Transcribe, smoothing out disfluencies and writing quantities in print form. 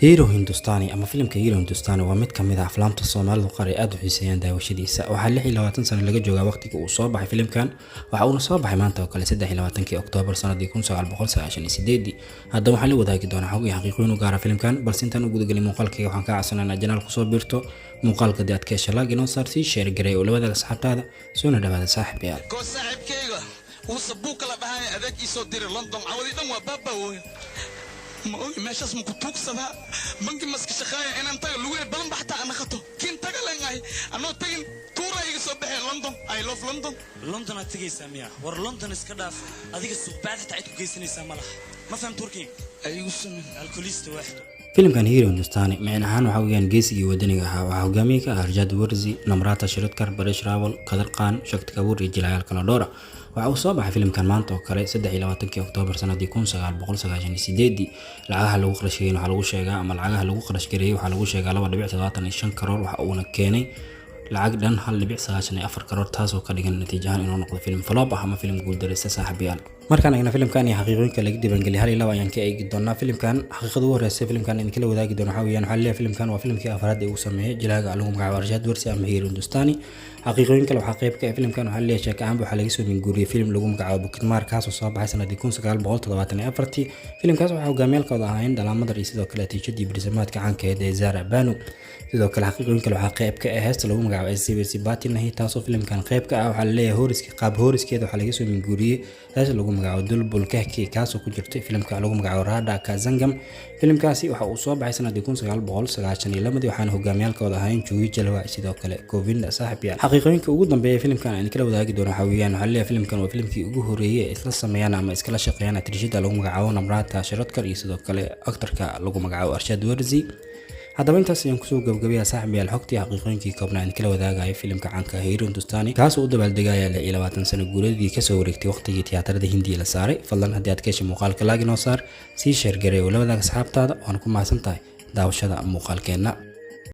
هيرو هندوستاني أما فيلم كهيرو هندوستاني ومد كمية أفلام الصومال القارئ أدو حسين داوشديسا waxaa 26 sano laga joogaa waqtiga uu soo baxay filimkan waxa uu soo baxay maanta oo kale 23 Oktoobar sanadii 1998 hadda waxaan la wadaagi doonaa xog iyo xaqiiqooyin u gaar ah filimkan balse intaan u gudagalin muuqaalkayga waxaan ka codsanaynaa janaal ku soo biirto muuqaalka dad ka shalaag inoo saartii share garay oo la wadaaga asxaabtaada soo dhawaada saaxiibayaal ko saaxiibkayga uu sabuuq la dhahay adeeg isoo diray London awadi dhan waa baba weyn ما أقول ماشي اسمه كتوك سبا بنك مسك شخايا إن أنت لوين بلن بحتى أنا خطو كين تقلن أي أنا تين تورا يجسبه لندن I love London لندن أتجي سامية ور لندن إسكندر أديك السبات تعيد كيسني ساملا ما فهم تركي أيوة سمي الكوليست واحد فيلم كان هيرو هندوستاني معنى هان وحويان جيسي ودنيا وحوجامي كأرجاد ورزي نمرات شرطكر بريش راول قدرقان شكت كابور رجال كنادورا waxa uu soo baxay filimkan maanta oo kale 23 Oktoobar sanadii 1998 lacagaha lagu qarashiyay waxa lagu sheegaa ama lacagaha lagu qarash gareeyay waxa lagu sheegaa 2.75 karoor waxa uu keenay lacag dhan 1.94 karoor taas oo ka dhigan natiijahan inuu noqdo filim flop ah ama filim guul dareysta saaxiibayaal markaan ayna filimkan iyo xaqiiqooyinka laga diiwaangeliyay hal ilaa ayaan ka eegi doonaa filimkan xaqiiqadu horeysay filimkan in kala wadaagi doono waxa weeyaan xalliya filimkan waa filimkii afraad ee uu sameeyay jilaaga lagu magacaabo Arshad Warsi ama Hero Hindustani xaqiiqooyinka waxa qayb ka ah filimkan waxa la sheekay aan waxa laga soo minguuriyay film lagu magacaabo Bukitmar kaas oo soo baxay sanadii 1974 filimkaas waxa hogaamiyalkooda ahaayeen Dalamadar iyo sidoo kale tiijadii bariisamaadka caanka ah ee Zara Banu sidoo kale xaqiiqooyinka waxa qayb ka ah heesta lagu magacaabo SCBC Batinahi taas oo filimkan qayb ka ah waxa la leeyahay horiska qaab horiskeeda waxa laga soo minguuriyay heesta lagu magacaabo Dulbul Kahki kaas oo ku jirtay filimka lagu magacaabo Rada Kazangam filimkaasi waxa uu soo baxay sanadii 1992 waxaana hogaamiyalkooda ahaayeen Juwi Jalwa sidoo kale Govinda saaxiibayaal xaqiiqooyinka ugu dambeeyay filimkan aan kala wadaagi doono waxa weeyaan waxa la filimkan waa filimkii ugu horeeyay ee isla sameeyaan ama iskala shaqeeyaan atrishada lagu magacaabo Namrata Sharatkar iyo sidoo kale aktarka lagu magacaabo Arshad Warsi haddaba intaas ayaan kusoo gabagabeeyaa saaxiibayaal xogtii xaqiiqooyinkii koobnaa aan kala wadaagayo filimka caanka Hero Hindustani kaas oo u dabaaldegaya 20 sano guuradii ka soo wareegtay waqtigii tiyaatarada Hindiya la saaray fadlan haddii aad ka heshay muuqaalka laag inoo saar sii share gareeyo la wadaaga asxaabtaada waan ku mahadsantahay daawashada muuqaalkeena